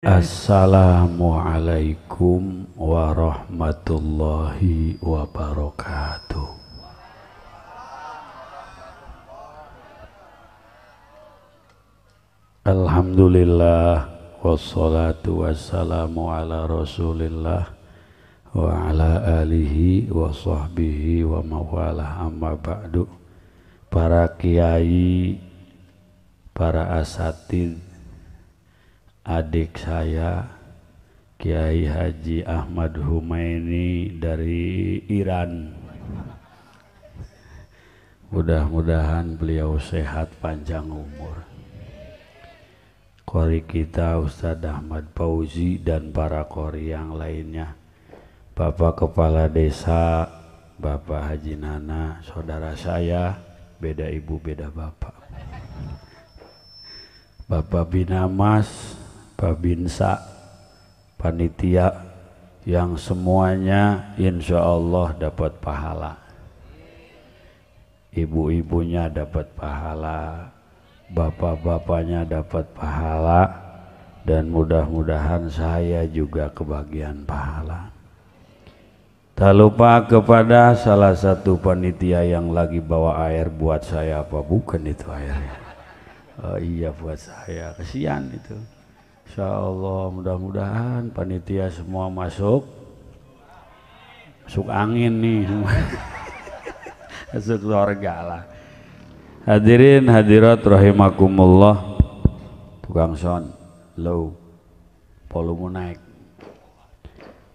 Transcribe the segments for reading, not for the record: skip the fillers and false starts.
Assalamualaikum warahmatullahi wabarakatuh. Alhamdulillah wassalatu wassalamu ala rasulillah wa ala alihi wa sahbihi wa mawalah, amma ba'du. Para kiai, para asatidz, adik saya Kiai Haji Ahmad Humaini dari Iran, mudah-mudahan beliau sehat panjang umur. Qori kita Ustadz Ahmad Fauzi dan para qori yang lainnya, Bapak Kepala Desa, Bapak Haji Nana, saudara saya, beda ibu beda bapak, Bapak Binamas, Pak Binsa, panitia yang semuanya insya Allah dapat pahala, ibu-ibunya dapat pahala, bapak-bapaknya dapat pahala, dan mudah-mudahan saya juga kebagian pahala. Tak lupa kepada salah satu panitia yang lagi bawa air buat saya, apa bukan itu airnya? Oh iya, buat saya, kesian itu. Insya Allah mudah-mudahan panitia semua masuk angin nih masuk surga lah. Hadirin hadirat rahimakumullah. Tukang son low, volume naik.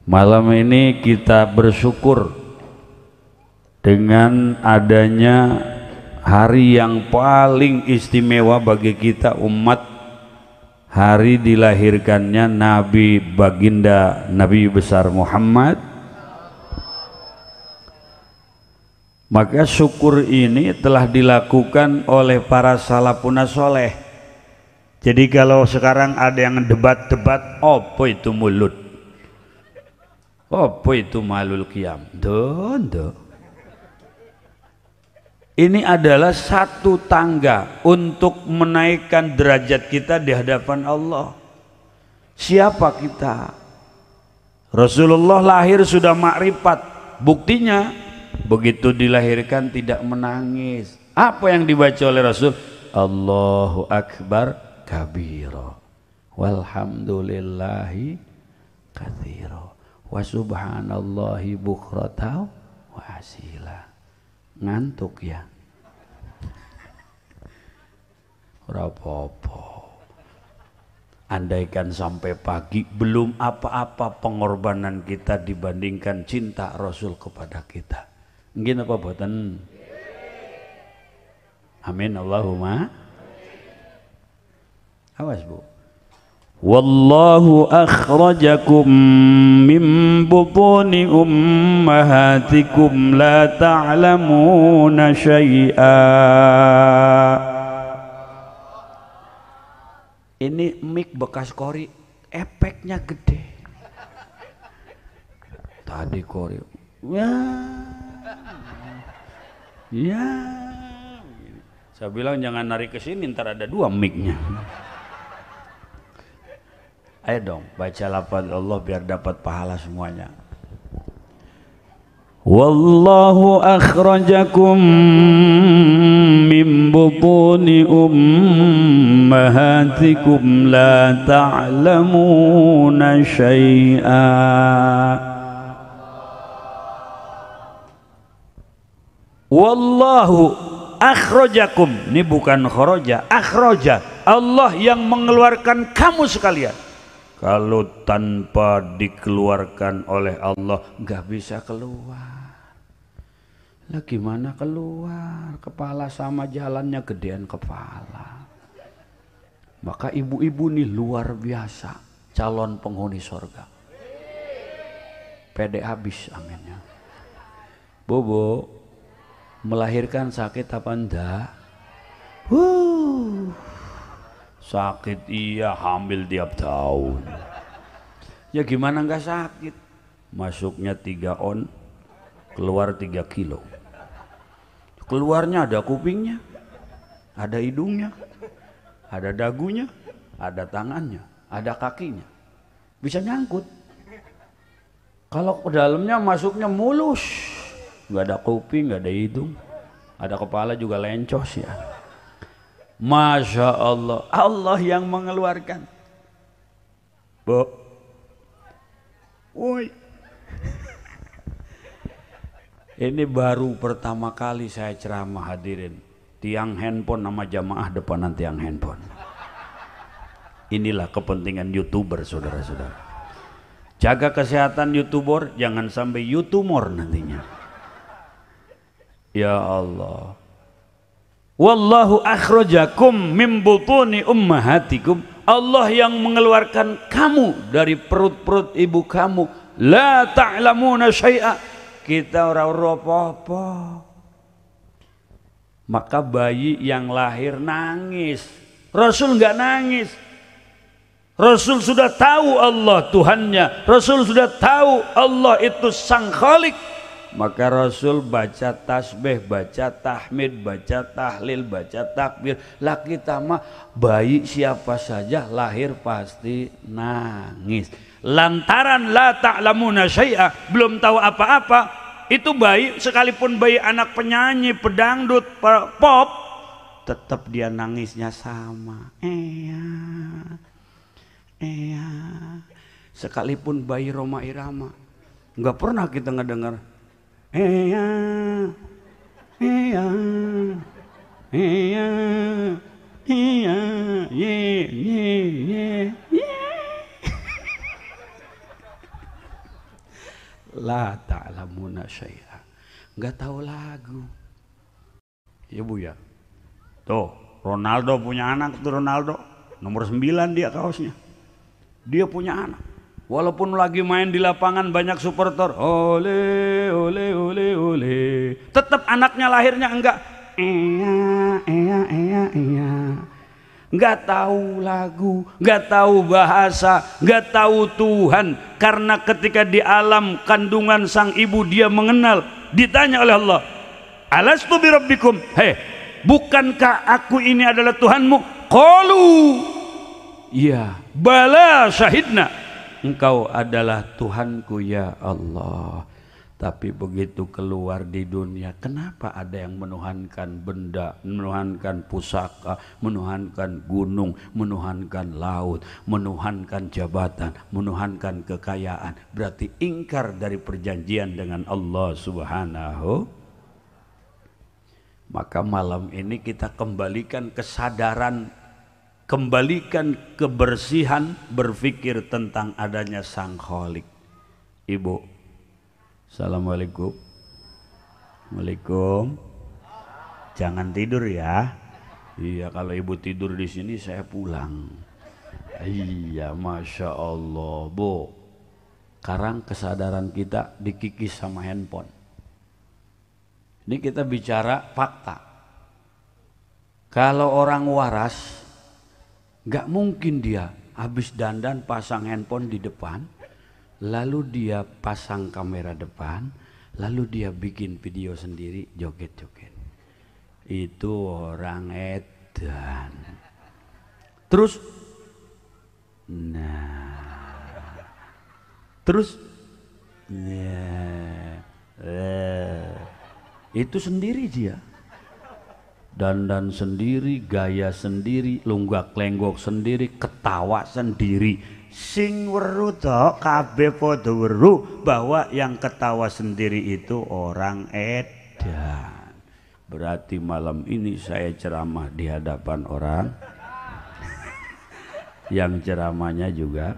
Malam ini kita bersyukur dengan adanya hari yang paling istimewa bagi kita umat, hari dilahirkannya Nabi Baginda Nabi besar Muhammad. Maka syukur ini telah dilakukan oleh para salafun soleh. Jadi kalau sekarang ada yang debat-debat, apa itu mulut, apa itu malul qiyam, ini adalah satu tangga untuk menaikkan derajat kita di hadapan Allah. Siapa kita? Rasulullah lahir sudah makrifat. Buktinya begitu dilahirkan tidak menangis. Apa yang dibaca oleh Rasul? Allahu Akbar kabira walhamdulillahi katsira wa subhanallahi bukratan wa asila. Ngantuk ya? Ora apa-apa. Andaikan sampai pagi belum apa-apa pengorbanan kita dibandingkan cinta Rasul kepada kita. Nggih apa boten? Amin Allahumma. Awas Bu. Wallahu akhrajakum min butuni ummahatikum la ta'lamuna syai'a. Ini mic bekas kori, efeknya gede. Tadi kori, ya. Saya bilang jangan narik ke sini, ntar ada dua micnya. Ayo dong baca lafaz Allah biar dapat pahala semuanya. Wallahu akhrajakum min butuni ummahatikum la ta'lamuna syai'a. Wallahu akhrajakum, ini bukan kharaja, akhraja, Allah yang mengeluarkan kamu sekalian. Kalau tanpa dikeluarkan oleh Allah nggak bisa keluar. Lah gimana keluar? Kepala sama jalannya gedean kepala. Maka ibu-ibu nih luar biasa, calon penghuni surga. Pede habis aminnya. Bobo, melahirkan sakit apa enggak? Sakit iya, hamil tiap tahun. Ya gimana nggak sakit? Masuknya 3 on, keluar 3 kilo. Keluarnya ada kupingnya, ada hidungnya, ada dagunya, ada tangannya, ada kakinya. bisa nyangkut. Kalau ke dalamnya masuknya mulus, nggak ada kuping, nggak ada hidung, ada kepala juga lencos ya. Masya Allah, Allah yang mengeluarkan. Bu, woi, ini baru pertama kali saya ceramah hadirin. Tiang handphone nama jamaah depanan tiang handphone. Inilah kepentingan YouTuber saudara-saudara. Jaga kesehatan YouTuber, jangan sampai YouTuber nantinya. Ya Allah. Wallahu akhrajakum min butuni ummahatikum. Allah yang mengeluarkan kamu dari perut-perut ibu kamu. La ta'lamuna syai'a. Kita ora-ora apa-apa. Maka bayi yang lahir nangis. Rasul enggak nangis. Rasul sudah tahu Allah Tuhannya, Rasul sudah tahu Allah itu Sang Khalik. Maka Rasul baca tasbih, baca tahmid, baca tahlil, baca takbir. Lah kita mah bayi siapa saja lahir pasti nangis. Lantaran la ta'lamuna syai'a, belum tahu apa-apa. Itu bayi sekalipun bayi anak penyanyi, pedangdut, pop, tetap dia nangisnya sama. Sekalipun bayi Roma Irama nggak pernah kita ngedengar la ta'lamuna syai'a, nggak tahu lagu ya Bu ya. Tuh Ronaldo punya anak tuh, Ronaldo nomor 9 dia kaosnya. Dia punya anak, walaupun lagi main di lapangan banyak supporter, ole ole ole ole, tetap anaknya lahirnya enggak enggak tahu lagu, enggak tahu bahasa, enggak tahu Tuhan. Karena ketika di alam kandungan sang ibu dia mengenal, ditanya oleh Allah, alastu birabbikum, hei bukankah aku ini adalah Tuhanmu? Qalu iya, bala syahidna, engkau adalah Tuhanku ya Allah. Tapi begitu keluar di dunia, kenapa ada yang menuhankan benda, menuhankan pusaka, menuhankan gunung, menuhankan laut, menuhankan jabatan, menuhankan kekayaan? Berarti ingkar dari perjanjian dengan Allah Subhanahu. Maka malam ini kita kembalikan kesadaran, kembalikan kebersihan, berpikir tentang adanya Sang Khalik. Ibu, assalamualaikum. Waalaikum. Jangan tidur ya. Iya, kalau ibu tidur di sini saya pulang. Iya, masya Allah, Bu. Sekarang kesadaran kita dikikis sama handphone. Ini kita bicara fakta. Kalau orang waras, gak mungkin dia habis dandan pasang handphone di depan, lalu dia pasang kamera depan, lalu dia bikin video sendiri joget-joget. Itu orang edan. Terus itu sendiri dia. Dandan sendiri, gaya sendiri, lunggak-lenggok sendiri, ketawa sendiri. Sing weru to kabeh padha weru bahwa yang ketawa sendiri itu orang edan. Berarti malam ini saya ceramah di hadapan orang yang ceramahnya juga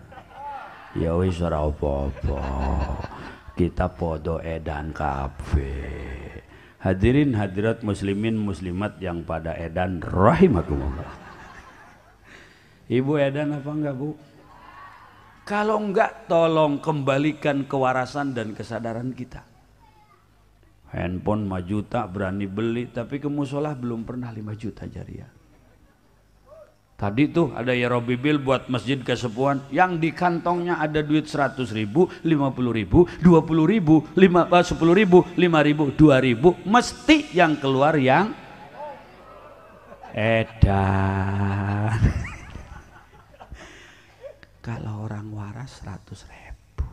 ya wis ora apa-apa. Kita podo edan kabeh. Hadirin hadirat muslimin muslimat yang pada edan rahimakumullah. Ibu edan apa enggak, Bu? Kalau enggak, tolong kembalikan kewarasan dan kesadaran kita. Handphone 5 juta berani beli, tapi ke musola belum pernah 5 juta jariah. Tadi tuh ada ya Robibil buat masjid kesepuan, yang di kantongnya ada duit 100.000, 50.000, 20.000, 10.000, 5.000, 2.000, mesti yang keluar yang edan. Kalau orang waras 100.000.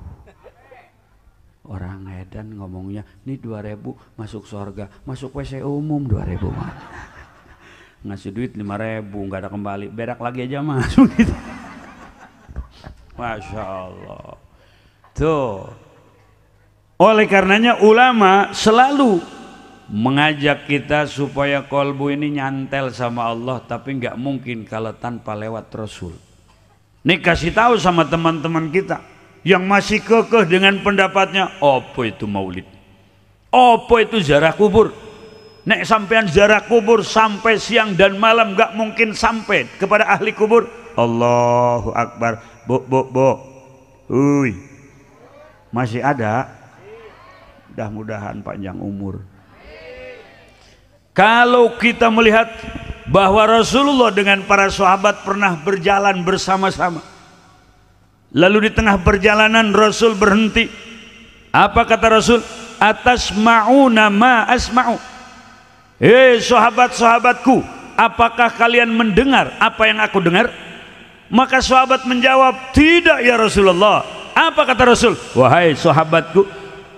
Orang edan ngomongnya, ini 2.000 masuk surga, masuk WC umum 2.000 mah. Ngasih duit 5.000 nggak ada kembali, berak lagi aja masuk gitu. Masya Allah. Tuh. Oleh karenanya ulama selalu mengajak kita supaya kolbu ini nyantel sama Allah, tapi nggak mungkin kalau tanpa lewat Rasul. Nih kasih tahu sama teman-teman kita yang masih kekeh dengan pendapatnya, apa itu maulid, apa itu ziarah kubur. Nek sampean ziarah kubur sampai siang dan malam gak mungkin sampai kepada ahli kubur. Allahu Akbar. Bu, uy, masih ada? Mudah-mudahan panjang umur. Kalau kita melihat bahwa Rasulullah dengan para sahabat pernah berjalan bersama-sama, lalu di tengah perjalanan Rasul berhenti. Apa kata Rasul? Atasma'una ma asma'u. Hei sahabat-sahabatku, apakah kalian mendengar apa yang aku dengar? Maka sahabat menjawab, tidak ya Rasulullah. Apa kata Rasul? Wahai sahabatku,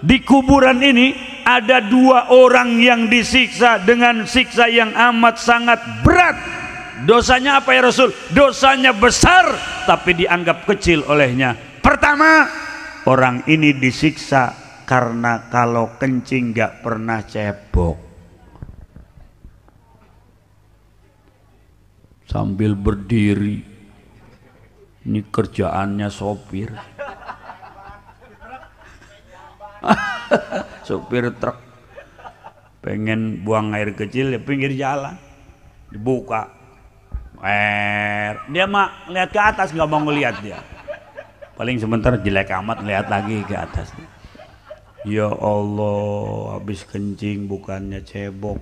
di kuburan ini ada 2 orang yang disiksa dengan siksa yang amat sangat berat. Dosanya apa ya Rasul? Dosanya besar tapi dianggap kecil olehnya. Pertama, orang ini disiksa karena kalau kencing gak pernah cebok. Sambil berdiri, ini kerjaannya sopir. Sopir truk pengen buang air kecil ya pinggir jalan, dibuka air, dia mah lihat ke atas, nggak mau ngelihat dia. Paling sebentar jelek amat, lihat lagi ke atas. Ya Allah, habis kencing bukannya cebok,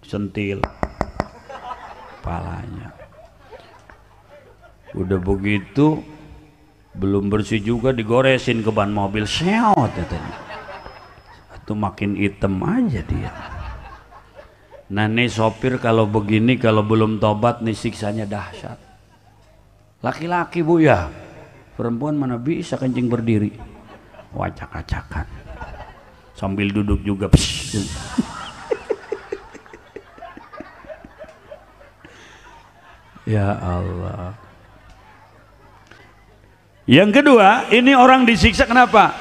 sentil kepalanya. Udah begitu belum bersih juga digoresin ke ban mobil, seot katanya. Itu makin hitam aja dia. Nah nih sopir kalau begini, kalau belum tobat nih siksanya dahsyat. Laki-laki bu ya, perempuan mana bisa kencing berdiri, wacak-acakan sambil duduk juga. Ya Allah. Yang kedua, ini orang disiksa kenapa?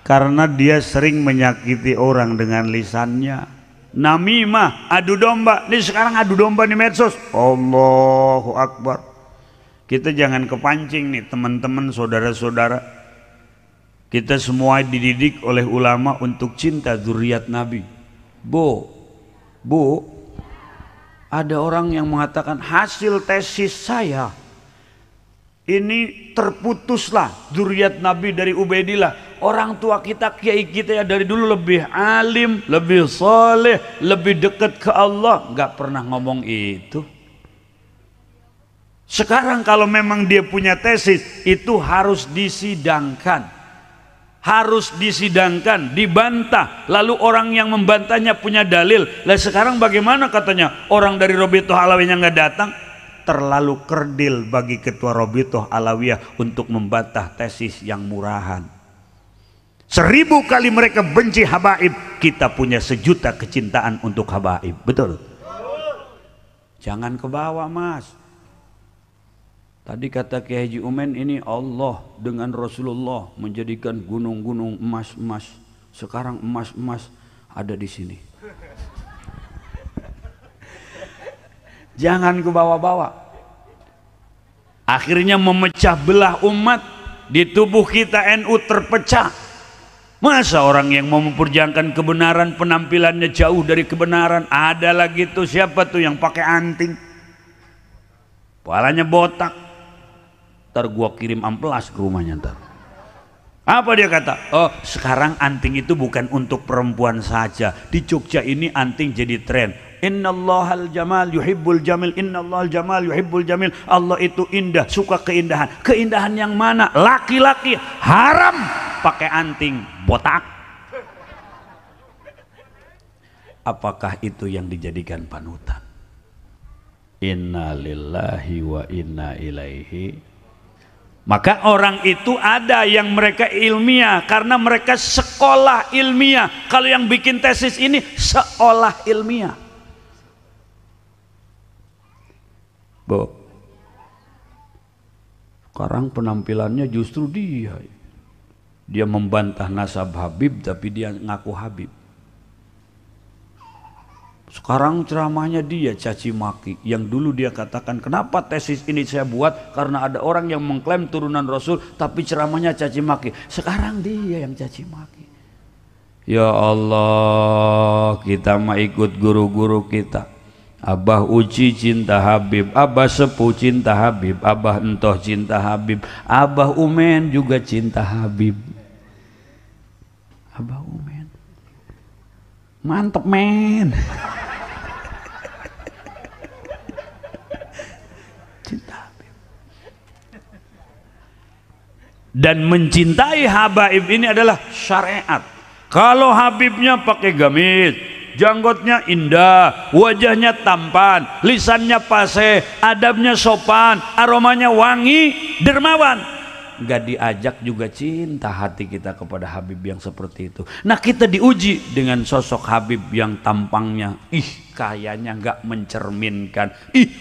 Karena dia sering menyakiti orang dengan lisannya. Namimah, adu domba. Ini sekarang adu domba di medsos. Allahu Akbar. Kita jangan kepancing nih teman-teman, saudara-saudara. Kita semua dididik oleh ulama untuk cinta zuriat Nabi. Bu, ada orang yang mengatakan hasil tesis saya ini terputuslah zuriat Nabi dari Ubaidillah. Orang tua kita, kiai kita ya dari dulu lebih alim, lebih soleh, lebih dekat ke Allah. Nggak pernah ngomong itu. Sekarang kalau memang dia punya tesis, itu harus disidangkan. Harus disidangkan, dibantah. Lalu orang yang membantahnya punya dalil. Lah sekarang bagaimana katanya? Orang dari Robitoh Alawiyah nggak datang. Terlalu kerdil bagi ketua Robitoh Alawiyah untuk membantah tesis yang murahan. 1000 kali mereka benci habaib, kita punya 1.000.000 kecintaan untuk habaib. Betul? Jangan ke bawah mas. Tadi kata Kiai Haji Umen, ini Allah dengan Rasulullah menjadikan gunung-gunung emas-emas. Sekarang emas-emas ada di sini. Jangan ke bawah-bawah. Akhirnya memecah belah umat. Di tubuh kita NU terpecah. Masa orang yang mau memperjuangkan kebenaran penampilannya jauh dari kebenaran? Ada lagi tuh, siapa tuh yang pakai anting, kepalanya botak. Ntar gua kirim amplas ke rumahnya ntar. Apa dia kata? Oh sekarang anting itu bukan untuk perempuan saja. Di Jogja ini anting jadi tren. Innallahal jamal yuhibbul jamil. Innallahal jamal yuhibbul jamil. Allah itu indah, suka keindahan. Keindahan yang mana? Laki-laki haram pakai anting botak. Apakah itu yang dijadikan panutan? Inna lillahi wa inna ilaihi Maka orang itu ada yang mereka ilmiah karena mereka sekolah ilmiah. Kalau yang bikin tesis ini seolah ilmiah. Bu, sekarang penampilannya justru dia membantah nasab Habib tapi dia ngaku Habib. Sekarang ceramahnya dia caci maki. Yang dulu dia katakan, kenapa tesis ini saya buat? Karena ada orang yang mengklaim turunan Rasul tapi ceramahnya caci maki. Sekarang dia yang caci maki. Ya Allah, kita mah ikut guru-guru kita. Abah Uci cinta Habib, Abah Sepuh cinta Habib, Abah Entoh cinta Habib, Abah Umen juga cinta Habib. Abah Umen, mantep men. Dan mencintai habaib ini adalah syariat. Kalau Habibnya pakai gamis, janggotnya indah, wajahnya tampan, lisannya paseh, adabnya sopan, aromanya wangi, dermawan, gak diajak juga cinta hati kita kepada Habib yang seperti itu. Nah, kita diuji dengan sosok Habib yang tampangnya kayaknya gak mencerminkan,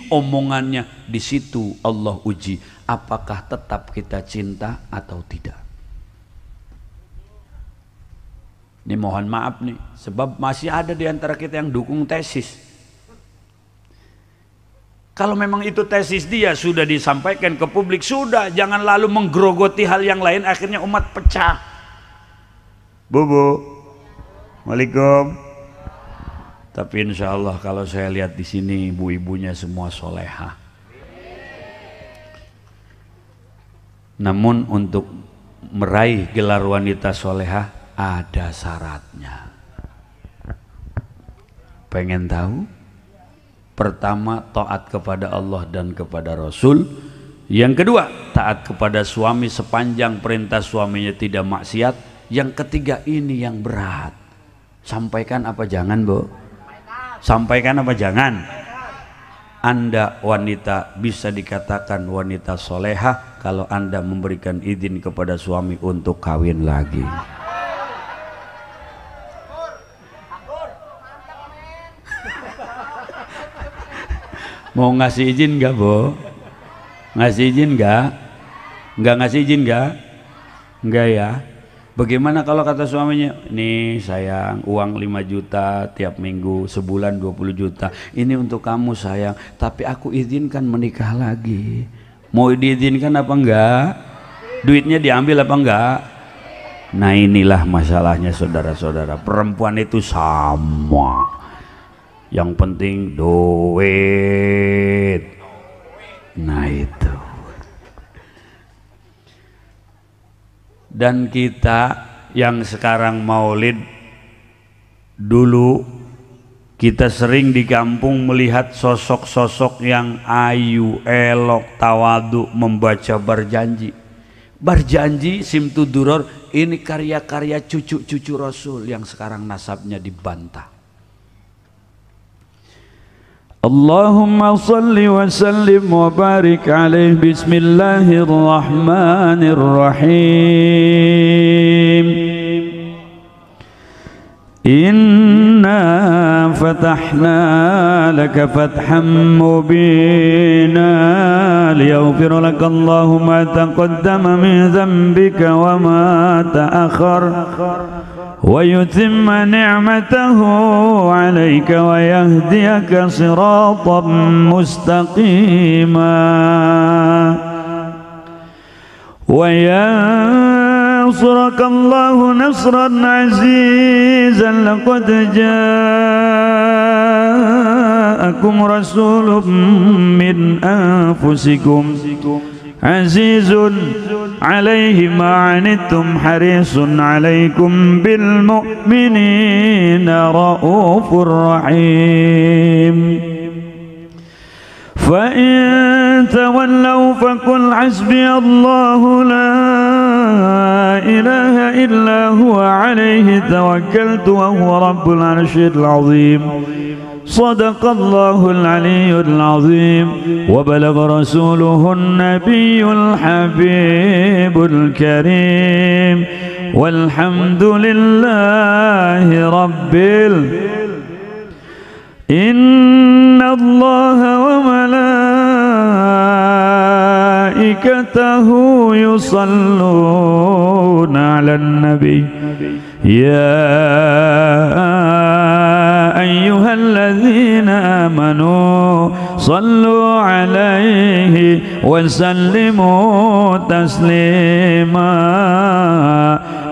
omongannya. Di situ Allah uji, apakah tetap kita cinta atau tidak. Ini mohon maaf nih, sebab masih ada di antara kita yang dukung tesis. Kalau memang itu tesis dia sudah disampaikan ke publik, sudah, jangan lalu menggerogoti hal yang lain, akhirnya umat pecah. Bu, Waalaikum. Tapi insya Allah kalau saya lihat di sini ibu-ibunya semua solehah. Namun untuk meraih gelar wanita solehah ada syaratnya. Pengen tahu? Pertama, taat kepada Allah dan kepada Rasul. Yang kedua, taat kepada suami sepanjang perintah suaminya tidak maksiat. Yang ketiga, ini yang berat. Sampaikan apa jangan, Bu? Sampaikan apa jangan? Anda wanita bisa dikatakan wanita solehah kalau Anda memberikan izin kepada suami untuk kawin lagi. Mau ngasih izin gak, Bu? Ngasih izin gak? Nggak ngasih izin gak? Enggak ya? Bagaimana kalau kata suaminya, nih sayang, uang 5 juta tiap minggu, sebulan 20 juta, ini untuk kamu sayang, tapi aku izinkan menikah lagi. Mau diizinkan apa enggak? Duitnya diambil apa enggak? Nah, inilah masalahnya saudara-saudara, perempuan itu sama, yang penting duit. Nah itu. Dan kita yang sekarang maulid, dulu kita sering di kampung melihat sosok-sosok yang ayu, elok, tawadu, membaca berjanji. Berjanji simtuduror, ini karya-karya cucu-cucu Rasul yang sekarang nasabnya dibantah. Allahumma salli wa sallim wa barik alaih. Bismillahirrahmanirrahim. Inna fatahna laka fathan mubina liyaghfir laka Allahu ma taqaddama min dhanbika wa ma ta'akhkhar ويتم نعمته عليك ويهديك صراطا مستقيما وينصرك الله نصرا عزيزا لقد جاءكم رسول من أنفسكم عزيز عليه ما عنتم حريص عليكم بالمؤمنين رؤوف رحيم فإن تولوا فقل حسبي الله لا إله إلا هو عليه توكلت وهو رب العرش العظيم صدق الله العلي العظيم وبلغ رسوله النبي الحبيب الكريم والحمد لله رب إن الله وملائكته يصلون على النبي يا أيها الذين آمنوا صلوا عليه وسلموا تسليما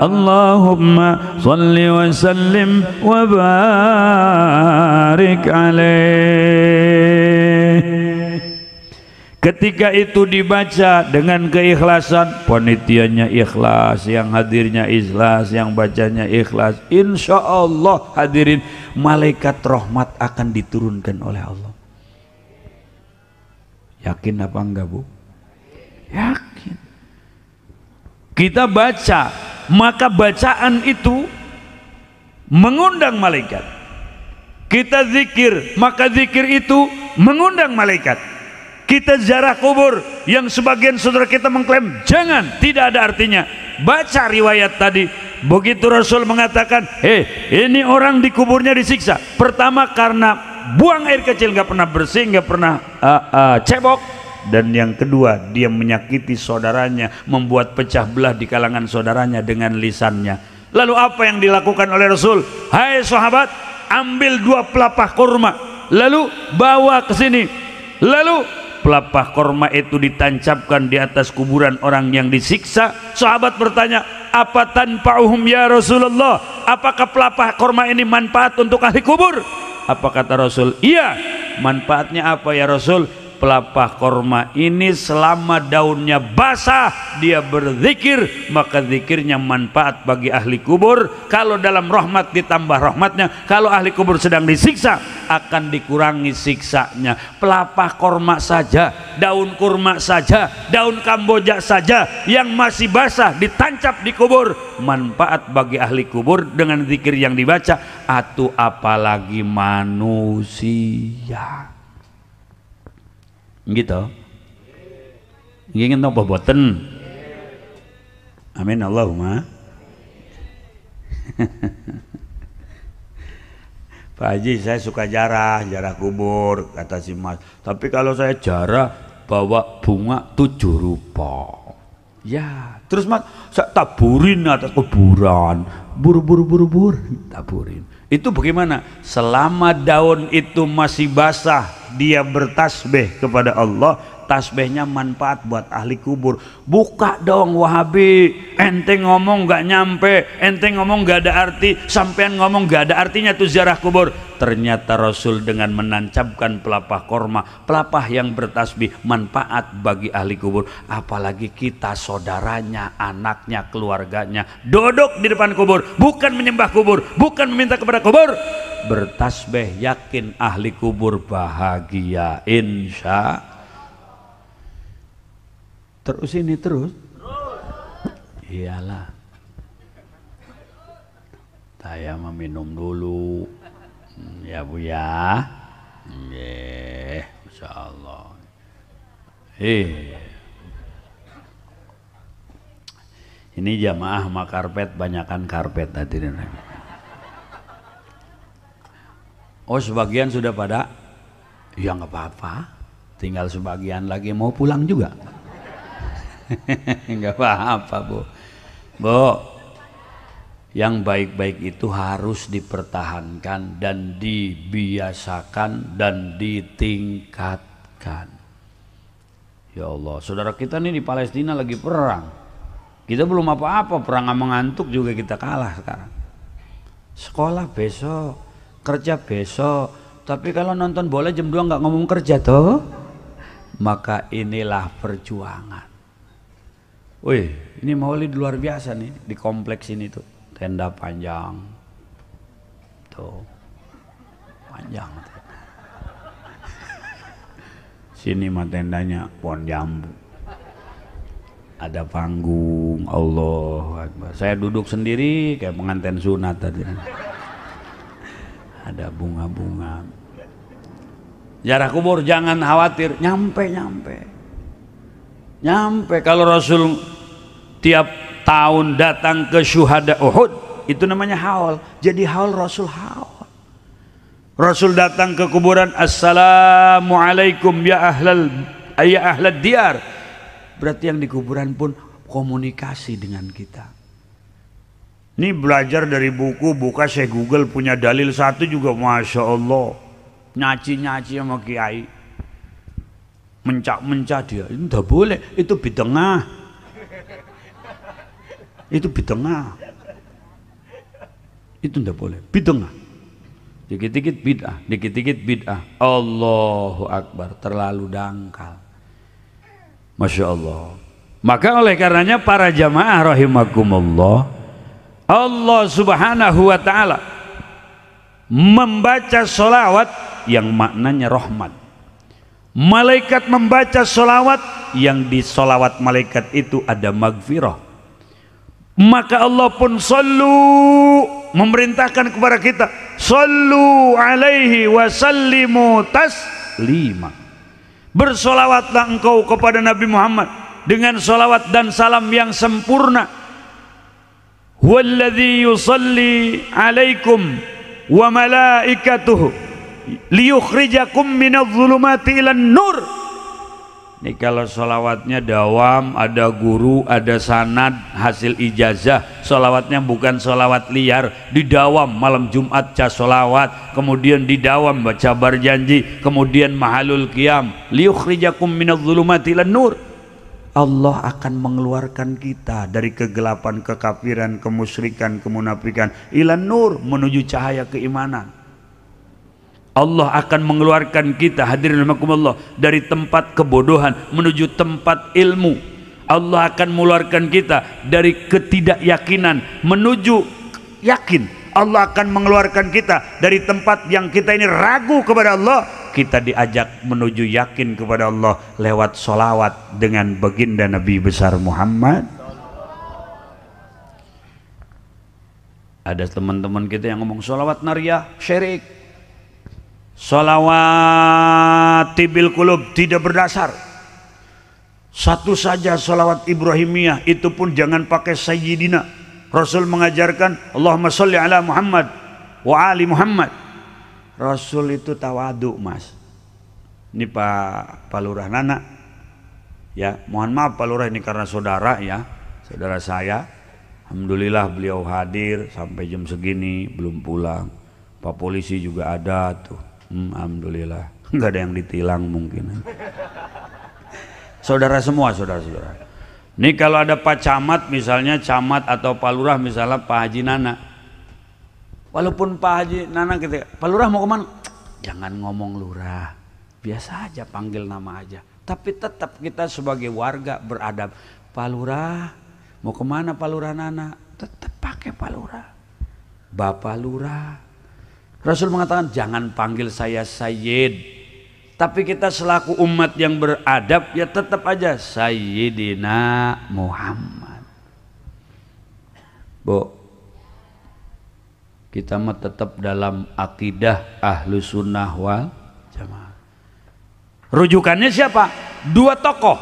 اللهم صل وسلم وبارك عليه. Ketika itu dibaca dengan keikhlasan, panitianya ikhlas, yang hadirnya ikhlas, yang bacanya ikhlas, insya Allah hadirin malaikat rahmat akan diturunkan oleh Allah. Yakin apa enggak, Bu? Yakin. Kita baca, maka bacaan itu mengundang malaikat. Kita zikir, maka zikir itu mengundang malaikat. Kita ziarah kubur yang sebagian saudara kita mengklaim jangan, tidak ada artinya. Baca riwayat tadi, begitu Rasul mengatakan, ini orang di kuburnya disiksa. Pertama karena buang air kecil, nggak pernah bersih, nggak pernah cebok. Dan yang kedua, dia menyakiti saudaranya, membuat pecah belah di kalangan saudaranya dengan lisannya. Lalu apa yang dilakukan oleh Rasul? Hai sahabat, ambil 2 pelepah kurma, lalu bawa ke sini. Lalu pelepah kurma itu ditancapkan di atas kuburan orang yang disiksa. Sahabat bertanya, apa tanfa'uhum ya Rasulullah? Apakah pelepah kurma ini manfaat untuk ahli kubur? Apa kata Rasul? Iya. Manfaatnya apa ya Rasul? Pelepah kurma ini selama daunnya basah dia berzikir, maka zikirnya manfaat bagi ahli kubur. Kalau dalam rahmat ditambah rahmatnya, kalau ahli kubur sedang disiksa akan dikurangi siksanya. Pelepah kurma saja, daun kurma saja, daun kamboja saja yang masih basah ditancap di kubur, manfaat bagi ahli kubur dengan zikir yang dibaca. Atuh apalagi manusia. Gitu. Ingin apa boten? Amin Allahumma. Pak Haji, saya suka jarah kubur, kata si Mas. Tapi kalau saya jarah bawa bunga 7 rupa. Ya, terus Mas, saya taburin atas kuburan. Buru, taburin. Itu bagaimana? Selama daun itu masih basah, dia bertasbih kepada Allah, tasbihnya manfaat buat ahli kubur. Buka dong Wahabi, ente ngomong gak nyampe, ente ngomong gak ada arti, sampean ngomong gak ada artinya tuh ziarah kubur. Ternyata Rasul dengan menancapkan pelepah korma, pelepah yang bertasbih, manfaat bagi ahli kubur. Apalagi kita saudaranya, anaknya, keluarganya duduk di depan kubur, bukan menyembah kubur, bukan meminta kepada kubur, bertasbih, yakin ahli kubur bahagia insya. Terus ini terus iyalah, saya meminum dulu ya Bu ya. Masya Allah. Ini jamaah sama karpet, banyakan karpet hadirin. Oh sebagian sudah pada, ya nggak apa-apa, tinggal sebagian lagi mau pulang juga. Nggak apa-apa Bu. Yang baik-baik itu harus dipertahankan dan dibiasakan dan ditingkatkan. Ya Allah, saudara kita nih di Palestina lagi perang. Kita belum apa-apa, perang sama ngantuk juga kita kalah sekarang. Sekolah besok, kerja besok. Tapi kalau nonton bola jam 2 nggak ngomong kerja toh, maka inilah perjuangan. Wih, ini maulid luar biasa nih di kompleks ini tuh. Tenda panjang tuh, panjang. Sini mah tendanya pohon jambu, ada panggung, Allahu Akbar. Saya duduk sendiri kayak pengantin sunat tadi. Ada bunga-bunga. Ziarah kubur jangan khawatir, nyampe. Kalau Rasul tiap tahun datang ke syuhada Uhud, itu namanya haul. Jadi haul Rasul haul. Rasul datang ke kuburan, assalamualaikum ya ahlad diyar. Berarti yang di kuburan pun komunikasi dengan kita. Ini belajar dari buku, buka saya Google punya dalil satu juga, masya Allah. Nyaci sama kiai, mencak dia, itu tidak boleh, itu bid'ah. Itu bid'ah. Itu tidak boleh, bid'ah. Dikit-dikit bid'ah. Allahu Akbar, terlalu dangkal. Masya Allah. Maka oleh karenanya para jamaah rahimakumullah, Allah subhanahu wa ta'ala membaca sholawat yang maknanya rahmat. Malaikat membaca sholawat yang di sholawat malaikat itu ada magfirah. Maka Allah pun memerintahkan kepada kita, sallu alaihi wa sallimu taslima. Bersolawatlah engkau kepada Nabi Muhammad dengan solawat dan salam yang sempurna. Walladzi yusalli alaikum wa malaikatuhu liyukhrijakum minadh dhulumati ilan nur. Ini kalau solawatnya dawam, ada guru, ada sanad, hasil ijazah. Solawatnya bukan solawat liar, didawam malam Jumat ca solawat, kemudian didawam baca berjanji, kemudian mahalul qiyam, liyukhrijakum minadh dhulumati ilan nur. Allah akan mengeluarkan kita dari kegelapan, kekafiran, kemusyrikan, kemunafikan, ilan nur, menuju cahaya keimanan. Allah akan mengeluarkan kita, hadirin rahimakumullah, dari tempat kebodohan menuju tempat ilmu. Allah akan mengeluarkan kita dari ketidakyakinan menuju yakin. Allah akan mengeluarkan kita dari tempat yang kita ini ragu kepada Allah, kita diajak menuju yakin kepada Allah lewat sholawat dengan baginda Nabi besar Muhammad. Ada teman-teman kita yang ngomong sholawat nariyah syirik, sholawat tibil kulub tidak berdasar. Satu saja sholawat Ibrahimiyah, itu pun jangan pakai sayyidina. Rasul mengajarkan Allahumma sholli ala Muhammad wa ali Muhammad. Rasul itu tawadu, mas. Ini Pak Lurah Nana, ya mohon maaf Pak Lurah, ini karena saudara ya, saudara saya. Alhamdulillah beliau hadir sampai jam segini belum pulang. Pak polisi juga ada tuh. Alhamdulillah, nggak ada yang ditilang mungkin. Saudara semua, saudara-saudara. Ini kalau ada Pak Camat misalnya, Camat atau Pak Lurah misalnya Pak Haji Nana. Walaupun Pak Haji Nana kita, Pak Lurah mau kemana? Jangan ngomong Lurah, biasa aja panggil nama aja. Tapi tetap kita sebagai warga beradab. Pak Lurah, mau kemana Pak Lurah Nana? Tetap pakai Pak Lurah, Bapak Lurah. Rasul mengatakan jangan panggil saya Sayyid, tapi kita selaku umat yang beradab ya tetap aja Sayyidina Muhammad. Bu, kita mah tetap dalam akidah Ahlus Sunnah wal Jamaah. Rujukannya siapa? Dua tokoh.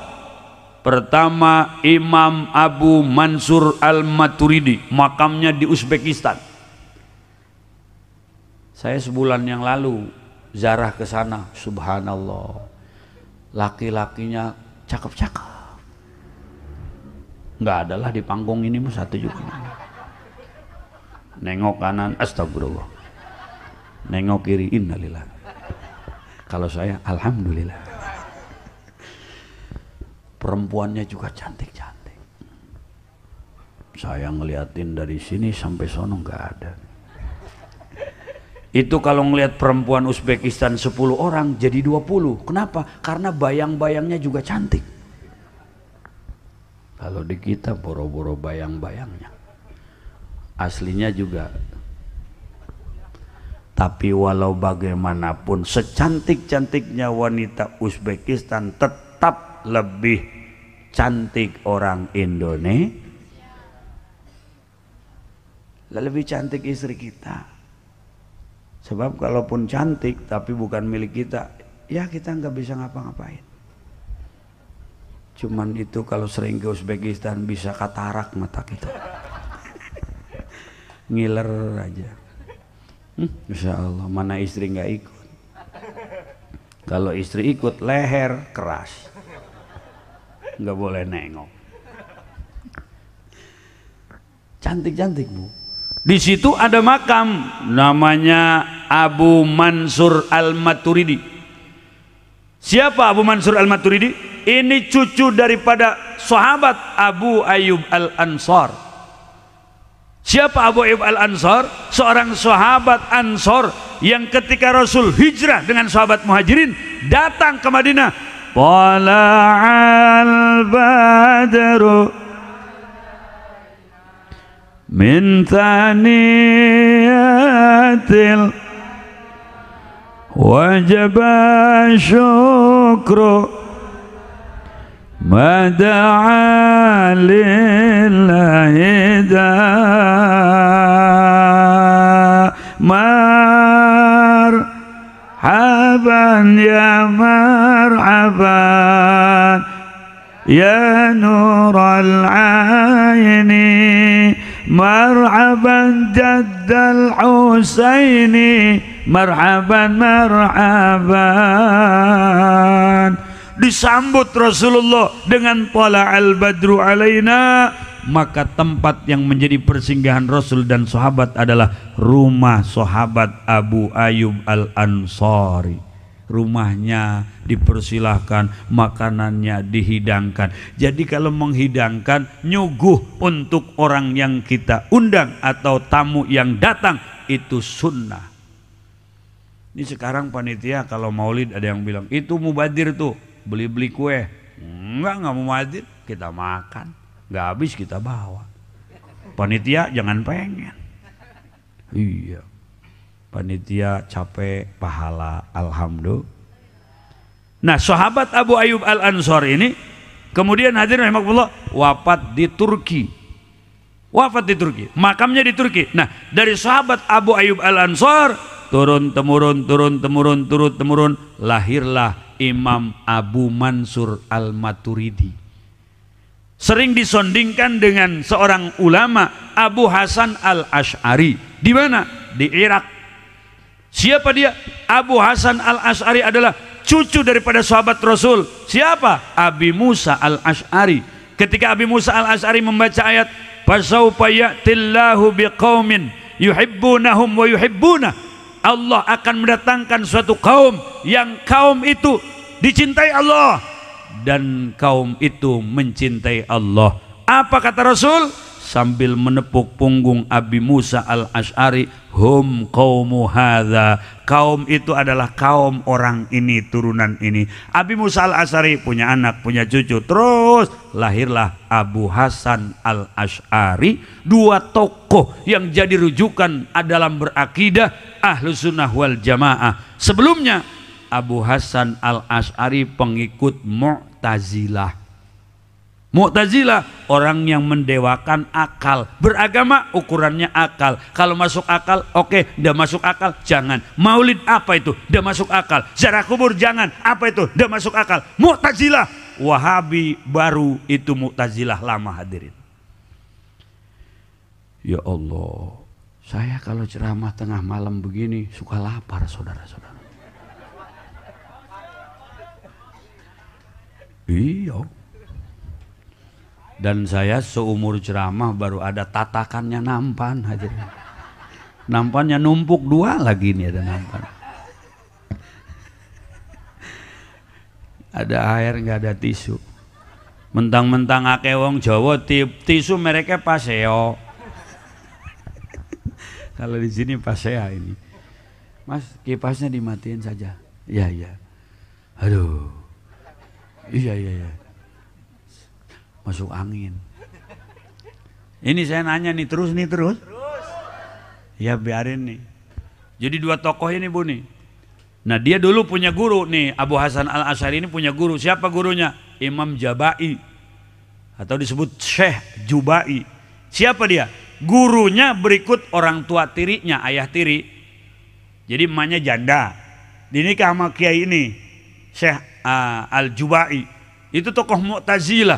Pertama Imam Abu Mansur Al-Maturidi, makamnya di Uzbekistan. Saya sebulan yang lalu ziarah ke sana, subhanallah. Laki-lakinya cakep-cakep. Enggak adalah di panggung ini mah satu juga. Nengok kanan, astagfirullah. Nengok kiri, innalillah. Kalau saya, alhamdulillah. Perempuannya juga cantik-cantik. Saya ngeliatin dari sini sampai sono enggak ada. Itu kalau ngelihat perempuan Uzbekistan 10 orang jadi 20. Kenapa? Karena bayang-bayangnya juga cantik. Kalau di kita boro-boro bayang-bayangnya, aslinya juga. Tapi walau bagaimanapun secantik-cantiknya wanita Uzbekistan tetap lebih cantik orang Indonesia. Lebih cantik istri kita. Sebab kalaupun cantik tapi bukan milik kita, ya kita nggak bisa ngapa-ngapain. Cuman itu kalau sering ke Uzbekistan bisa katarak mata kita. Ngiler aja. Insya Allah, mana istri nggak ikut. Kalau istri ikut leher keras, nggak boleh nengok. Cantik-cantik bu. Di situ ada makam namanya Abu Mansur Al-Maturidi. Siapa Abu Mansur Al-Maturidi? Ini cucu daripada sahabat Abu Ayyub Al-Ansar. Siapa Abu Ayyub Al-Ansar? Seorang sahabat Ansor yang ketika Rasul hijrah dengan sahabat Muhajirin datang ke Madinah. Tala'al badru min thaniyatil wajaba syukru mada'a lillahi marhaban ya marhaban ya nural aini marhaban jaddal Husaini marhaban marhaban. Disambut Rasulullah dengan tala'al badru alaina, maka tempat yang menjadi persinggahan Rasul dan sahabat adalah rumah sahabat Abu Ayyub Al-Ansari. Rumahnya dipersilahkan, makanannya dihidangkan. Jadi kalau menghidangkan, nyuguh untuk orang yang kita undang atau tamu yang datang, itu sunnah. Ini sekarang panitia kalau maulid ada yang bilang itu mubadir tuh, beli-beli kue. Enggak mubadir, kita makan, nggak habis kita bawa. Panitia jangan pengen. Iya, panitia capek, pahala, alhamdulillah. Nah, sahabat Abu Ayyub Al-Ansar ini kemudian hadirin rahimakumullah wafat di Turki. Wafat di Turki, makamnya di Turki. Nah, dari sahabat Abu Ayyub Al-Ansar turun temurun lahirlah Imam Abu Mansur Al-Maturidi. Sering disondingkan dengan seorang ulama Abu Hasan Al-Asy'ari. Di mana? Di Irak. Siapa dia? Abu Hasan Al-Asy'ari adalah cucu daripada sahabat Rasul. Siapa? Abi Musa Al-Asy'ari. Ketika Abi Musa Al-Asy'ari membaca ayat fasawfa ya'tillahu biqaumin yuhibbunahum wa yuhibbunah, Allah akan mendatangkan suatu kaum yang kaum itu dicintai Allah dan kaum itu mencintai Allah. Apa kata Rasul? Sambil menepuk punggung Abi Musa Al-Asy'ari, hum qaumu hadza, kaum itu adalah kaum orang ini, turunan ini. Abi Musa Al-Asy'ari punya anak, punya cucu, terus lahirlah Abu Hasan Al-Asy'ari, dua tokoh yang jadi rujukan dalam berakidah Ahlus Sunnah wal Jamaah. Sebelumnya Abu Hasan Al-Asy'ari pengikut Mu'tazilah. Mu'tazilah orang yang mendewakan akal. Beragama ukurannya akal. Kalau masuk akal oke, tidak masuk akal jangan. Maulid apa itu? Tidak masuk akal. Ziarah kubur jangan. Apa itu? Tidak masuk akal. Mu'tazilah. Wahabi baru, itu Mu'tazilah lama hadirin. Ya Allah, saya kalau ceramah tengah malam begini suka lapar saudara-saudara. Iya. Dan saya seumur ceramah baru ada tatakannya nampan hadirin. Nampannya numpuk dua lagi nih, ada nampan. Ada air nggak ada tisu. Mentang-mentang akeh wong Jawa tisu mereknya Paseo. Kalau di sini Pasea ini. Mas, kipasnya dimatiin saja. Iya, iya. Aduh. Iya. Masuk angin. Ini saya nanya nih terus. Ya biarin nih. Jadi dua tokoh ini Bu nih. Nah dia dulu punya guru nih, Abu Hasan Al-Asy'ari ini punya guru. Siapa gurunya? Imam Jabai atau disebut Syekh Jubai. Siapa dia? Gurunya berikut orang tua tirinya, ayah tiri. Jadi emaknya janda. Dinikah sama kiai ini, Syekh Al-Jubai. Itu tokoh Mu'tazilah,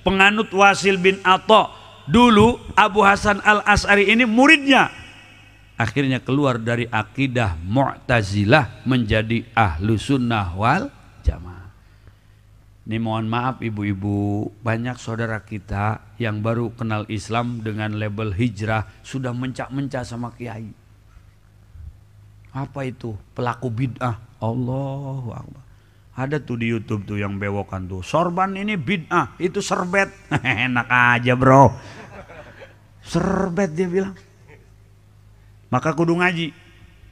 penganut Wasil bin Atha. Dulu Abu Hasan Al-Asy'ari ini muridnya. Akhirnya keluar dari akidah Mu'tazilah menjadi Ahlu Sunnah wal Jamaah. Ini mohon maaf ibu-ibu, banyak saudara kita yang baru kenal Islam dengan label hijrah sudah mencak-mencak sama kiai. Apa itu? Pelaku bid'ah. Allahu Akbar. Ada tuh di YouTube tuh yang bewokan tuh. Sorban ini bid'ah, itu serbet. Enak aja bro. Serbet dia bilang. Maka kudu ngaji.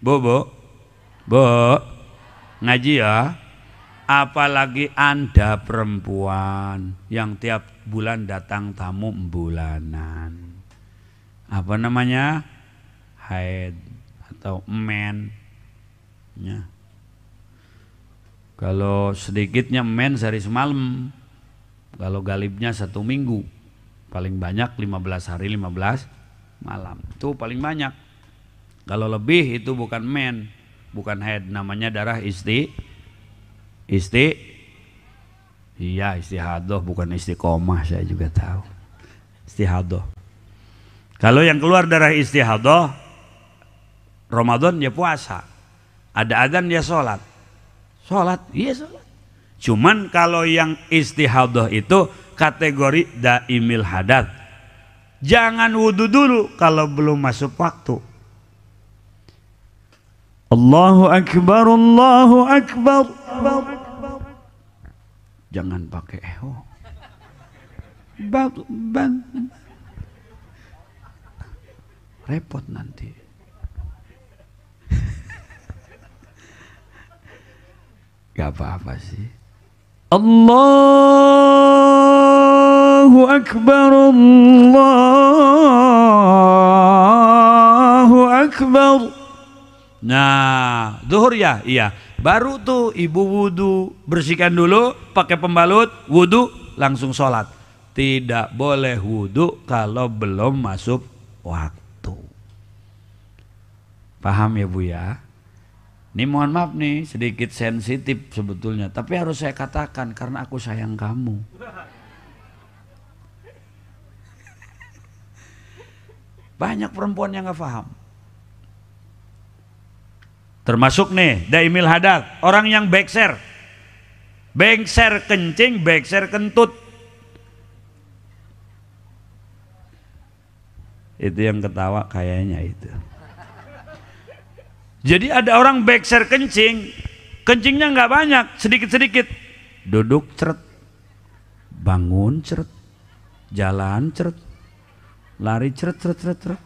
Bo, ngaji ya. Apalagi Anda perempuan yang tiap bulan datang tamu bulanan. Apa namanya? Haid atau men. Ya. Kalau sedikitnya men sehari semalam. Kalau galibnya 1 minggu. Paling banyak 15 hari 15 malam. Itu paling banyak. Kalau lebih itu bukan men, bukan haid, namanya darah iya istihadoh, bukan istiqomah, saya juga tahu. Istihadoh. Kalau yang keluar darah istihadoh, Ramadan dia puasa. Ada adzan dia sholat. Sholat, iya sholat. Cuman kalau yang istihadoh itu kategori daimil hadat. Jangan wudhu dulu kalau belum masuk waktu. Allahu Akbar, Allahu Akbar. Jangan pakai eho. Repot nanti. Gak apa-apa sih. Allahu Akbar, Allahu Akbar. Nah, zuhur ya, iya. Baru tuh ibu wudhu, bersihkan dulu, pakai pembalut, wudhu, langsung sholat. Tidak boleh wudhu kalau belum masuk waktu. Paham ya Bu ya? Ini mohon maaf nih, sedikit sensitif sebetulnya, tapi harus saya katakan karena aku sayang kamu. Banyak perempuan yang gak paham. Termasuk nih daimil hadat, orang yang bekser kencing, bekser kentut. Itu yang ketawa kayaknya itu. Jadi ada orang bekser kencing, kencingnya nggak banyak, sedikit-sedikit. Duduk ceret, bangun ceret, jalan ceret, lari ceret.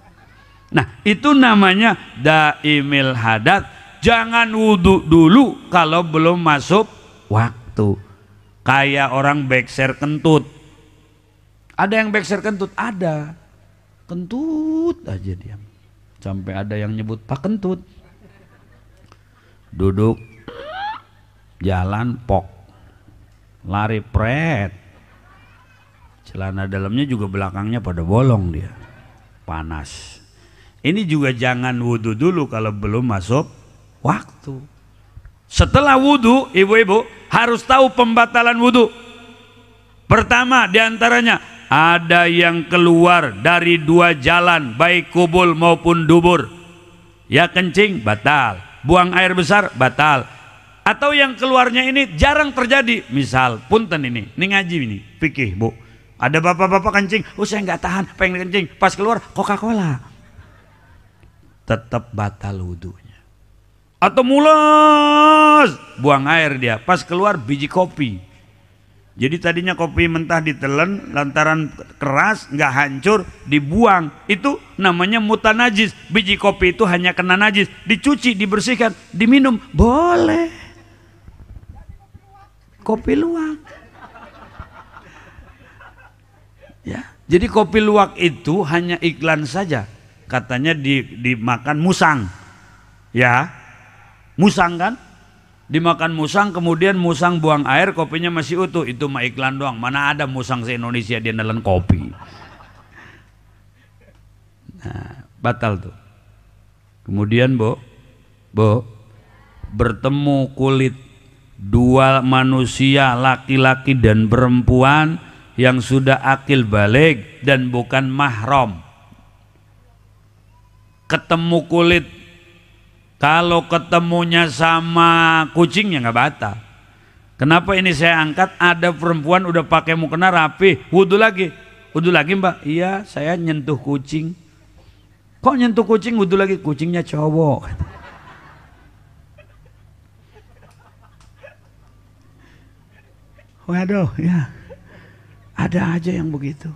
Nah itu namanya daimil hadat. Jangan wudhu dulu kalau belum masuk waktu. Kayak orang bekser kentut. Ada yang bekser kentut? Ada. Kentut aja dia. Sampai ada yang nyebut Pak Kentut. Duduk, jalan pok, lari pret. Celana dalamnya juga belakangnya pada bolong dia. Panas. Ini juga jangan wudhu dulu kalau belum masuk waktu. Setelah wudhu, ibu-ibu harus tahu pembatalan wudhu. Pertama diantaranya, ada yang keluar dari 2 jalan, baik kubul maupun dubur. Ya kencing, batal. Buang air besar, batal. Atau yang keluarnya ini jarang terjadi. Misal, punten ini ngaji ini, fikih Bu. Ada bapak-bapak kencing, saya nggak tahan, pengen kencing. Pas keluar, Coca-Cola. Tetap batal wudhunya. Atau mulas, buang air dia, pas keluar biji kopi. Jadi tadinya kopi mentah ditelan, lantaran keras, nggak hancur, dibuang. Itu namanya mutanajis. Biji kopi itu hanya kena najis, dicuci, dibersihkan, diminum, boleh. Kopi luwak. Ya, jadi kopi luwak itu hanya iklan saja. Katanya dimakan musang. Ya, musang kan? Dimakan musang, kemudian musang buang air, kopinya masih utuh. Itu mah iklan doang. Mana ada musang se-Indonesia dia nelen kopi. batal tuh. Kemudian Bo, bertemu kulit dua manusia laki-laki dan perempuan yang sudah akil baligh dan bukan mahram. Ketemu kulit, kalau ketemunya sama kucingnya nggak batal. Kenapa ini saya angkat? Ada perempuan udah pakai mukena rapi, wudhu lagi Mbak. Iya, saya nyentuh kucing. Kok nyentuh kucing wudhu lagi? Kucingnya cowok. Waduh, ya ada aja yang begitu.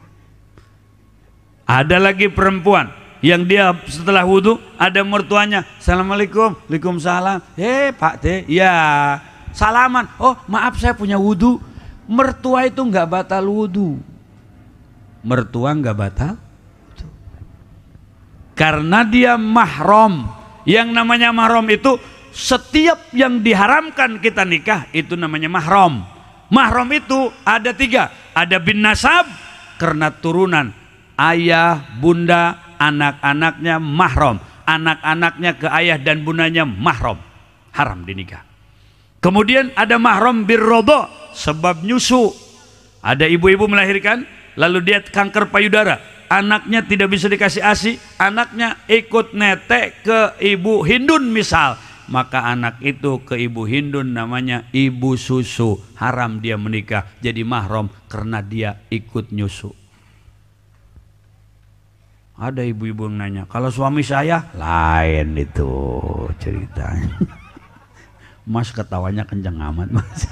Ada lagi perempuan yang dia setelah wudhu ada mertuanya, assalamualaikum, waalaikumsalam. Pak teh, ya salaman. Oh maaf saya punya wudhu. Mertua itu nggak batal wudhu. Mertua nggak batal karena dia mahram. Yang namanya mahram itu setiap yang diharamkan kita nikah itu namanya mahram. Mahram itu ada 3, ada bin nasab karena turunan, ayah, bunda, anak-anaknya mahram, anak-anaknya ke ayah dan bundanya mahram, haram dinikah. Kemudian ada mahram birrodho, sebab nyusu. Ada ibu-ibu melahirkan lalu dia kanker payudara, anaknya tidak bisa dikasih ASI, anaknya ikut netek ke ibu hindun misal, maka anak itu ke ibu hindun namanya ibu susu, haram dia menikah jadi mahram karena dia ikut nyusu. Ada ibu-ibu yang nanya, kalau suami saya lain itu ceritanya. Mas ketawanya kenceng amat mas.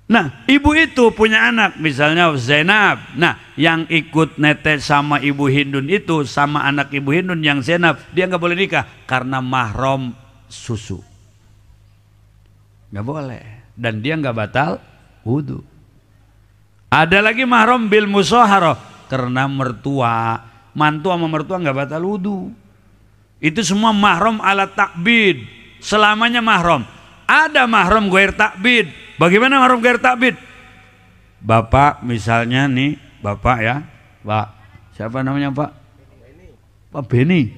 Nah, ibu itu punya anak, misalnya Zainab. Nah, yang ikut netes sama ibu Hindun itu, sama anak ibu Hindun yang Zainab, dia nggak boleh nikah karena mahram susu. Nggak boleh. Dan dia nggak batal wudhu. Ada lagi mahram bil musaharah, karena mertua, mantu sama mertua nggak batal wudhu. Itu semua mahram ala takbid, selamanya mahram. Ada mahram ghair takbid. Bagaimana mahram ghair takbid? Bapak misalnya nih, bapak ya, Pak, siapa namanya Pak? Pak Beni.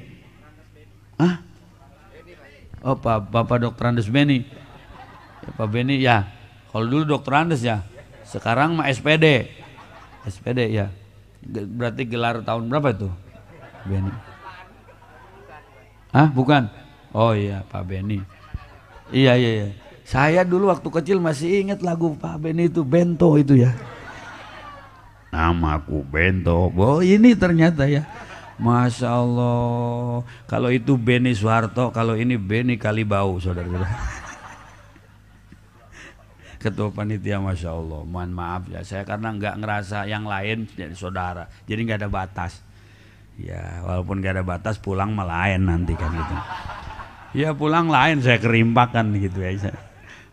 Hah? Oh Bapak Dr. Andes Beni. Ya, Pak Beni ya. Kalau dulu Dr. Andes ya. Sekarang mah SPD. SPD ya. Berarti gelar tahun berapa itu? Beni. Hah? Bukan? Oh iya Pak Beni. Iya. Saya dulu waktu kecil masih ingat lagu Pak Beni itu, Bento itu ya. Namaku Bento. Oh ini ternyata ya. Masya Allah. Kalau itu Beni Soeharto, kalau ini Beni Kalibau, saudara-saudara. Ketua panitia, Masya Allah. Mohon maaf ya, saya karena nggak ngerasa yang lain jadi saudara, jadi nggak ada batas. Ya walaupun nggak ada batas, pulang melayan nanti kan gitu. Ya pulang lain, saya kerimpakan gitu ya.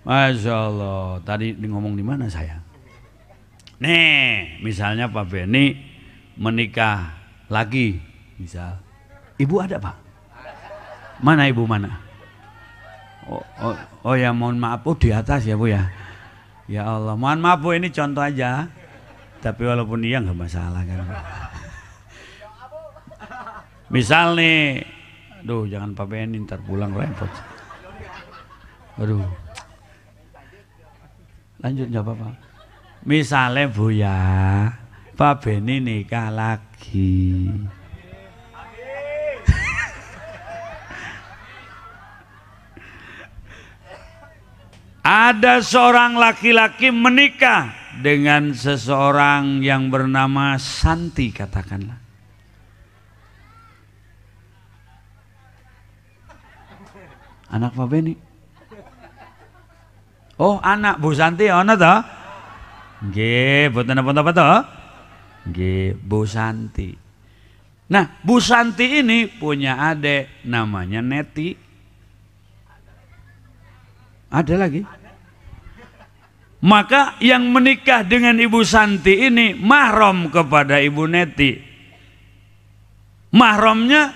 Masya Allah. Tadi ngomong di mana saya? Nih, misalnya Pak Beni menikah lagi, misal. Ibu ada Pak? Mana ibu mana? Oh ya mohon maaf, di atas ya Bu ya. Ya Allah, mohon maaf Bu, ini contoh aja. Tapi walaupun iya nggak masalah kan. Misal nih, aduh jangan Pak Beni ntar pulang repot. Aduh. Lanjut nggak apa-apa. Misalnya Bu ya, Pak Beni nikah lagi. Ada seorang laki-laki menikah dengan seseorang yang bernama Santi, katakanlah. Anak Pak Beni. Oh, anak Bu Santi ono toh? Nggih, boten apa-apa toh? Nggih, Bu Santi. Nah, Bu Santi ini punya adik namanya Neti. Ada lagi. Maka yang menikah dengan Ibu Santi ini mahram kepada Ibu Neti. Mahramnya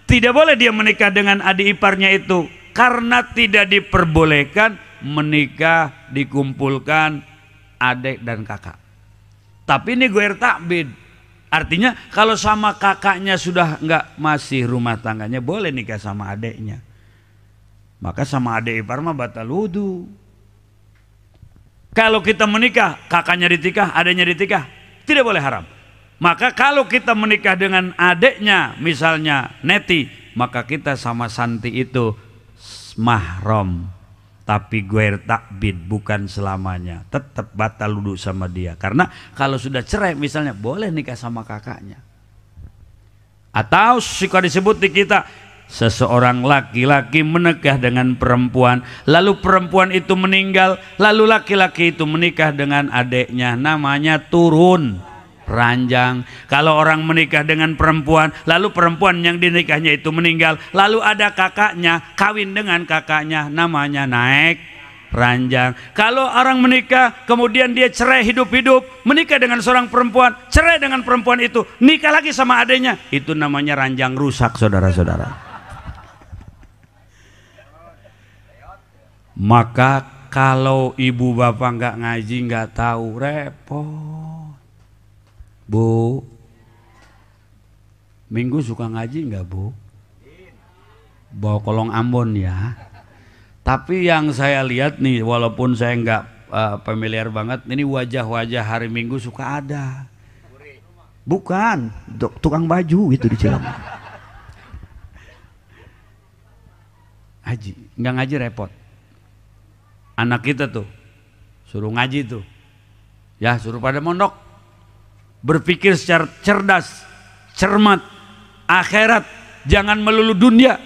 tidak boleh dia menikah dengan adik iparnya itu, karena tidak diperbolehkan menikah dikumpulkan adik dan kakak. Tapi ini ghair takbid. Artinya kalau sama kakaknya sudah nggak masih rumah tangganya, boleh nikah sama adeknya. Maka sama adek ipar mah batal wudu. Kalau kita menikah, kakaknya ditikah, adeknya ditikah, tidak boleh haram. Maka kalau kita menikah dengan adeknya, misalnya Neti, maka kita sama Santi itu mahram. Tapi guer takbid, bukan selamanya, tetap batal wudu sama dia. Karena kalau sudah cerai misalnya, boleh nikah sama kakaknya. Atau suka disebut di kita, seseorang laki-laki menikah dengan perempuan, lalu perempuan itu meninggal, lalu laki-laki itu menikah dengan adeknya, namanya turun ranjang. Kalau orang menikah dengan perempuan, lalu perempuan yang dinikahnya itu meninggal, lalu ada kakaknya kawin dengan kakaknya, namanya naik ranjang. Kalau orang menikah kemudian dia cerai hidup-hidup, menikah dengan seorang perempuan, cerai dengan perempuan itu, nikah lagi sama adeknya, itu namanya ranjang rusak, saudara-saudara. Maka kalau ibu bapak nggak ngaji, nggak tahu, repot. Bu, Minggu suka ngaji nggak Bu? Bawa kolong Ambon ya. Tapi yang saya lihat nih, walaupun saya nggak familiar banget, ini wajah-wajah hari Minggu suka ada. Bukan, tukang baju gitu di Cirebon. Ngaji, nggak ngaji repot. Anak kita tuh suruh ngaji tuh, ya suruh pada mondok. Berpikir secara cerdas, cermat, akhirat, jangan melulu dunia.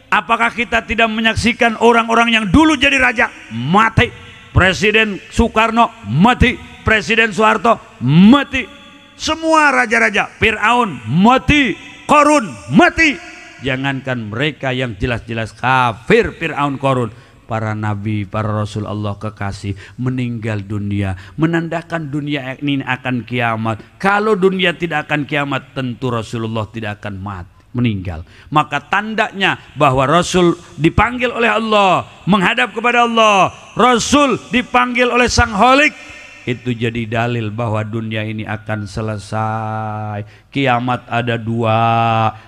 Apakah kita tidak menyaksikan orang-orang yang dulu jadi raja mati? Presiden Soekarno mati, Presiden Soeharto mati, semua raja-raja, Fir'aun mati, Qarun mati. Jangankan mereka yang jelas-jelas kafir, Fir'aun, Qarun, para nabi, para rasul Allah kekasih meninggal dunia, menandakan dunia ini akan kiamat. Kalau dunia tidak akan kiamat, tentu Rasulullah tidak akan meninggal. Maka tandanya bahwa Rasul dipanggil oleh Allah, menghadap kepada Allah, Rasul dipanggil oleh Sang Holik, itu jadi dalil bahwa dunia ini akan selesai. Kiamat ada dua,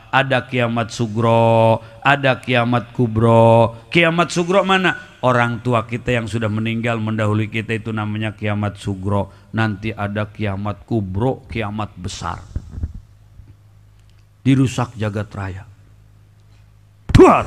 ada kiamat sugro, ada kiamat kubro. Kiamat sugro mana? Orang tua kita yang sudah meninggal mendahului kita, itu namanya kiamat sugro. Nanti ada kiamat kubro, kiamat besar. Dirusak jagat raya. Tuar.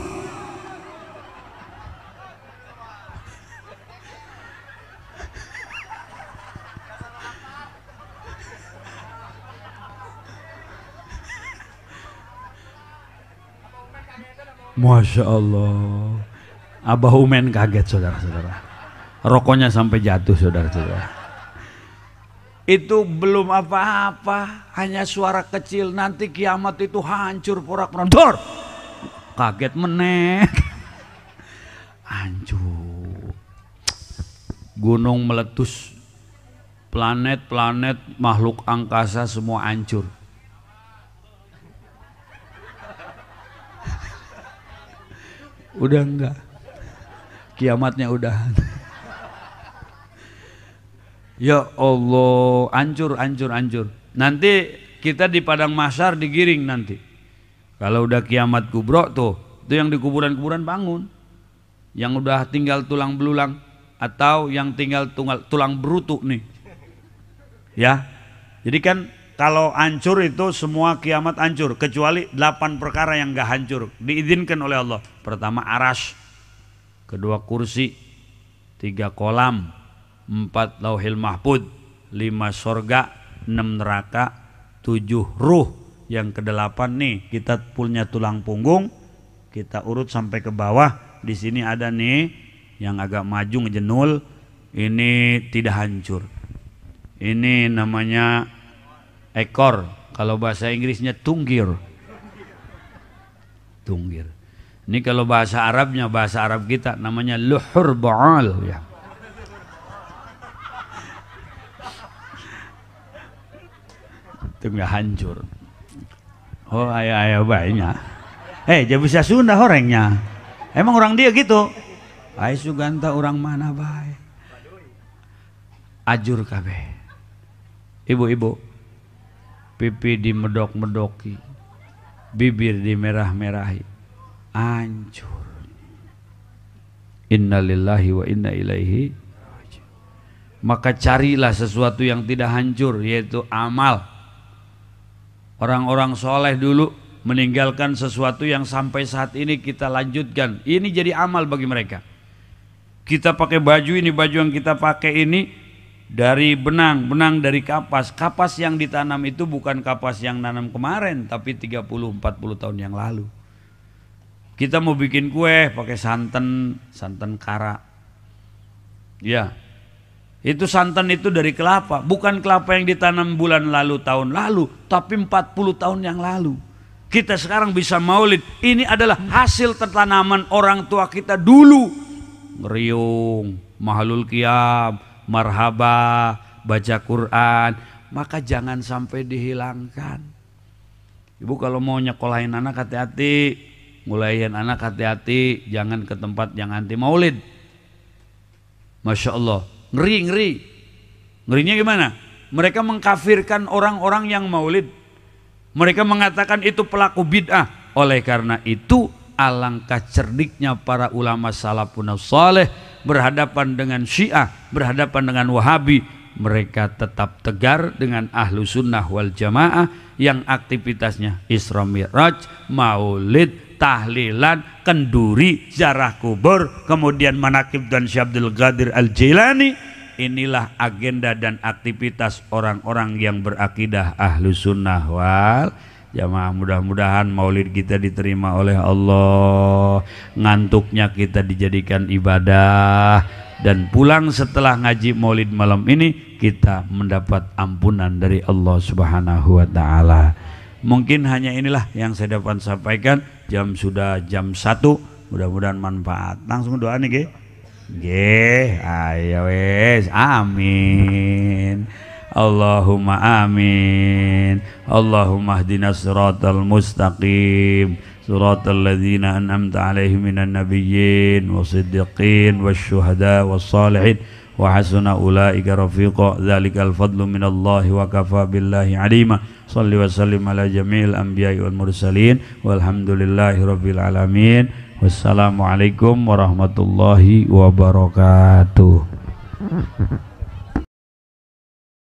Masya Allah, Abah Umen kaget, saudara-saudara. Rokoknya sampai jatuh, saudara-saudara. Itu belum apa-apa, hanya suara kecil. Nanti kiamat itu hancur porak-poranda. Kaget menek, hancur. Gunung meletus, planet-planet, makhluk angkasa semua hancur. Udah enggak, kiamatnya udah. Ya Allah, hancur. Nanti kita di padang mahsyar digiring nanti. Kalau udah kiamat kubro tuh, itu yang di kuburan-kuburan bangun. Yang udah tinggal tulang belulang atau yang tinggal tulang berutuk nih. Ya. Jadi kan kalau hancur itu semua kiamat hancur, kecuali 8 perkara yang gak hancur, diizinkan oleh Allah. Pertama aras, kedua kursi, 3 kolam, 4 lauhil mahfud, 5 sorga, 6 neraka, 7 ruh. Yang ke-8 nih, kita punya tulang punggung, kita urut sampai ke bawah. Di sini ada nih yang agak maju ngejenul, ini tidak hancur. Ini namanya ekor, kalau bahasa Inggrisnya tunggir. Ini kalau bahasa Arabnya, bahasa Arab kita namanya luhur ba'al ya. Itu nggak hancur. Oh ayah baiknya. Jadi bisa Sunda orangnya. Emang orang dia gitu. Ai Suganta orang mana baik. Ajur kabeh. Ibu-ibu, pipi dimedok-medoki, bibir dimerah-merahi, hancur. Innalillahi wa inna ilaihi raji'un. Maka carilah sesuatu yang tidak hancur, yaitu amal. Orang-orang soleh dulu meninggalkan sesuatu yang sampai saat ini kita lanjutkan. Ini jadi amal bagi mereka. Kita pakai baju ini, baju yang kita pakai ini dari benang dari kapas. Kapas yang ditanam itu bukan kapas yang nanam kemarin, tapi 30-40 tahun yang lalu. Kita mau bikin kue pakai santan kara. Ya, itu santan itu dari kelapa. Bukan kelapa yang ditanam bulan lalu, tahun lalu, tapi 40 tahun yang lalu. Kita sekarang bisa maulid. Ini adalah hasil tanaman orang tua kita dulu. Ngeriung, mahalul qiyam, marhaba, baca Quran. Maka jangan sampai dihilangkan. Ibu kalau mau nyekolahin anak hati-hati, ngulahin anak hati-hati, jangan ke tempat yang anti maulid. Masya Allah, ngeri. Ngerinya gimana? Mereka mengkafirkan orang-orang yang maulid. Mereka mengatakan itu pelaku bid'ah. Oleh karena itu, alangkah cerdiknya para ulama salafun saleh berhadapan dengan Syiah, berhadapan dengan Wahabi. Mereka tetap tegar dengan ahlu sunnah wal jamaah yang aktivitasnya Isra Mi'raj, maulid, tahlilan, kenduri, ziarah kubur, kemudian manaqib dan Syekh Abdul Qadir Al-Jilani. Inilah agenda dan aktivitas orang-orang yang berakidah ahlu sunnah wal jamaah. Mudah-mudahan maulid kita diterima oleh Allah, ngantuknya kita dijadikan ibadah, dan pulang setelah ngaji maulid malam ini kita mendapat ampunan dari Allah Subhanahu wa ta'ala. Mungkin hanya inilah yang saya dapat sampaikan. Sudah jam 1, mudah-mudahan manfaat. Langsung doa nih, ge. Ayo wes, amin. Allahumma amin. Allahumma ihdinas siratal mustaqim, siratal ladzina an'amta 'alaihim minan nabiyyin wasiddiqin wasyuhada wassalihin wa hasuna ulaika rafiqa. Dzalikal fadlu minallahi wa kafa billahi alima. Shalli wa sallim ala jami'il anbiya'i wal mursalin walhamdulillahi rabbil alamin. Wassalamualaikum warahmatullahi wabarakatuh.